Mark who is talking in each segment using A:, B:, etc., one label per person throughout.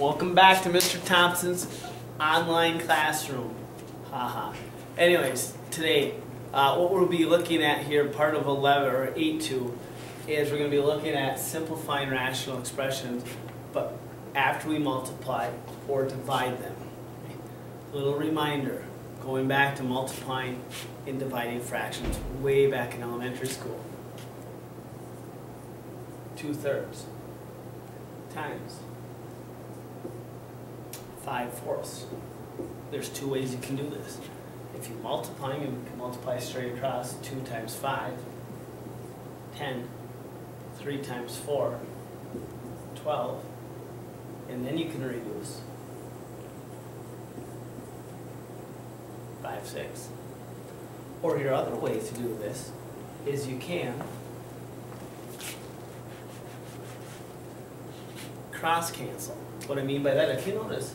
A: Welcome back to Mr. Thompson's online classroom. Haha. Anyways, today, what we'll be looking at here, part of 11 or 8.2, is we're going to be looking at simplifying rational expressions, but after we multiply or divide them. Okay. A little reminder, going back to multiplying and dividing fractions way back in elementary school. 2/3 times 5/4. There's two ways you can do this. If you multiply, you can multiply straight across. 2 times 5, 10. 3 times 4, 12. And then you can reduce. 5, 6. Or your other way to do this is you can cross cancel. What I mean by that, if you notice,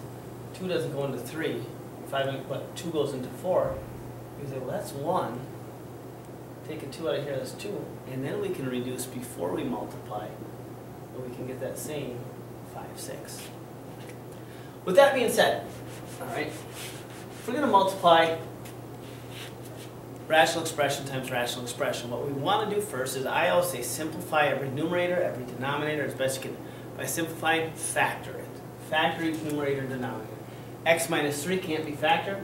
A: 2 doesn't go into 3, 5, but 2 goes into 4. You say, well, that's 1. Take a 2 out of here, that's 2. And then we can reduce before we multiply, and we can get that same 5, 6. With that being said, all right, if we're going to multiply rational expression times rational expression, what we want to do first is I always say simplify every numerator, every denominator as best you can. By simplifying, factor it. Factor each numerator and denominator. X minus 3 can't be factored.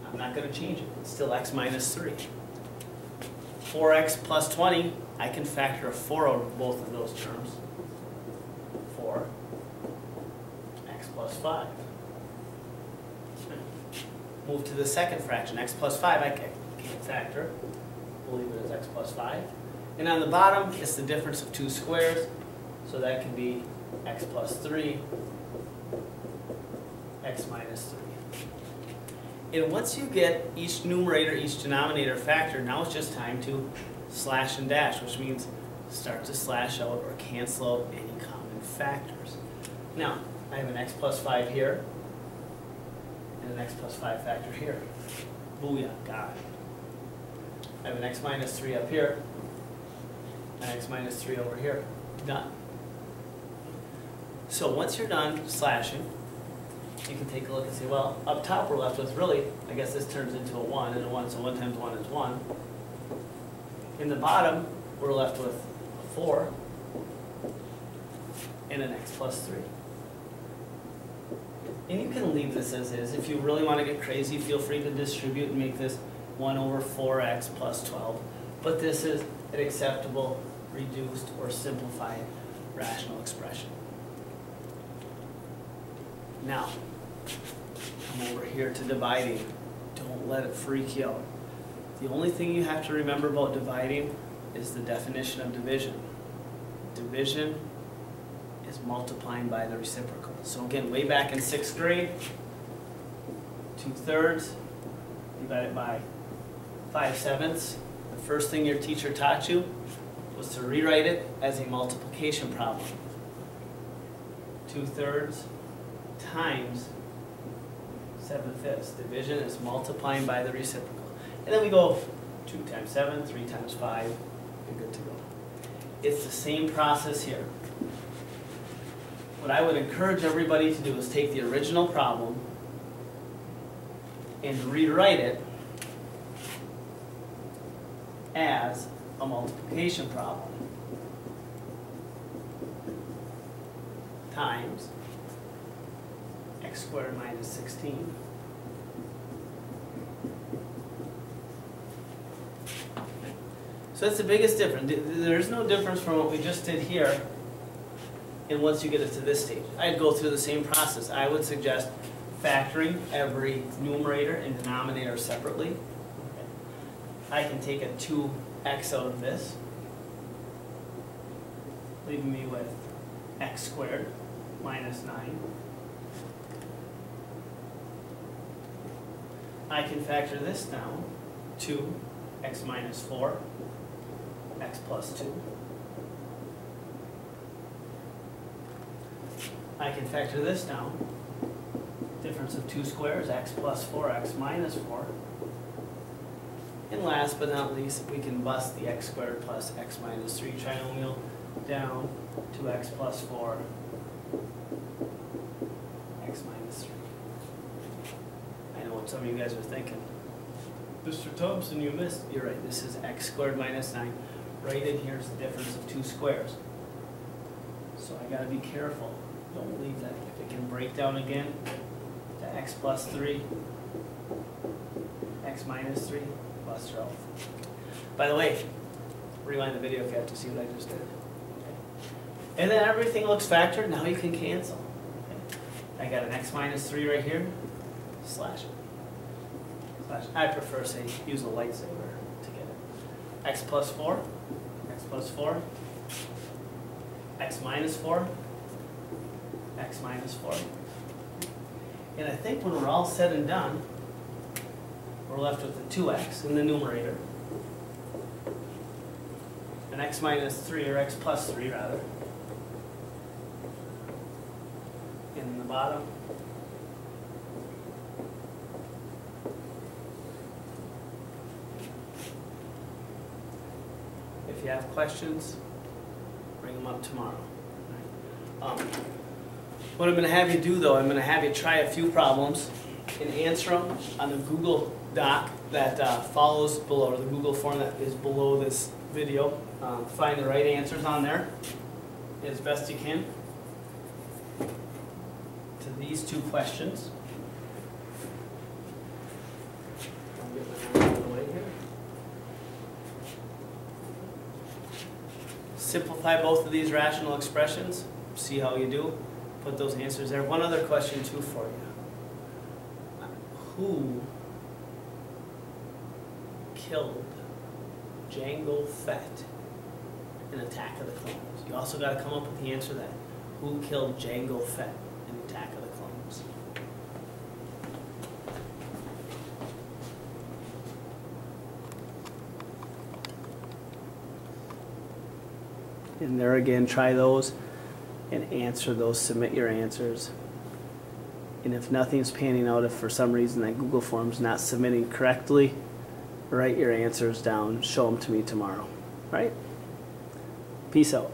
A: I'm not going to change it. It's still x minus 3. 4x plus 20, I can factor a 4 over both of those terms. 4. X plus 5. Move to the second fraction. X plus 5, I can't factor. We'll leave it as x plus 5. And on the bottom, it's the difference of two squares. So that can be x plus 3, x minus 3. And once you get each numerator, each denominator factored, now it's just time to slash and dash, which means start to slash out or cancel out any common factors. Now, I have an x plus 5 here, and an x plus 5 factor here. Booyah, got it. I have an x minus 3 up here, an x minus 3 over here. Done. So once you're done slashing, you can take a look and say, well, up top we're left with really, I guess this turns into a 1 and a 1, so 1 times 1 is 1. In the bottom, we're left with a 4 and an x plus 3. And you can leave this as is. If you really want to get crazy, feel free to distribute and make this 1 over 4x plus 12. But this is an acceptable, reduced, or simplified rational expression. Now, come over here to dividing. Don't let it freak you out. The only thing you have to remember about dividing is the definition of division. Division is multiplying by the reciprocal. So again, way back in 6th grade, 2/3 divided by 5/7. The first thing your teacher taught you was to rewrite it as a multiplication problem. 2/3 times 7/5. Division is multiplying by the reciprocal. And then we go 2 times 7, 3 times 5, and good to go. It's the same process here. What I would encourage everybody to do is take the original problem and rewrite it as a multiplication problem times x squared minus 16 So that's the biggest difference. There's no difference from what we just did here and once you get it to this stage. I'd go through the same process. I would suggest factoring every numerator and denominator separately. I can take a 2x out of this, leaving me with x squared minus 9. I can factor this down to x minus 4, x plus 2. I can factor this down, difference of two squares, x plus 4, x minus 4. And last but not least, we can bust the x squared plus x minus 3 trinomial down to x plus 4, x minus 3. I know what some of you guys are thinking. Mr. Thompson, you missed. You're right, this is x squared minus 9. Right in here is the difference of two squares. So I gotta be careful. Don't leave that. If it can break down again to x plus 3, x minus 3, plus 12. By the way, rewind the video if you have to see what I just did. Okay. And then everything looks factored. Now you can cancel. Okay. I got an x minus 3 right here. Slash it. Slash. I prefer, say, use a lightsaber to get it. X plus 4. X plus 4. X minus 4. X minus 4. And I think when we're all said and done, we're left with the 2x in the numerator. And x minus 3, or x plus 3 rather. In the bottom. If you have questions, bring them up tomorrow. What I'm going to have you do though, I'm going to have you try a few problems and answer them on the Google Doc that follows below, or the Google form that is below this video. Find the right answers on there as best you can to these two questions. I'll get my hand out of the way here. Simplify both of these rational expressions. See how you do. Put those answers there. One other question too for you. Who killed Jango Fett in Attack of the Clones? You also got to come up with the answer to that. Who killed Jango Fett in Attack of the Clones? And there again, try those and answer those. Submit your answers. And if nothing's panning out, if for some reason that Google form's not submitting correctly, write your answers down. Show them to me tomorrow. Right? Peace out.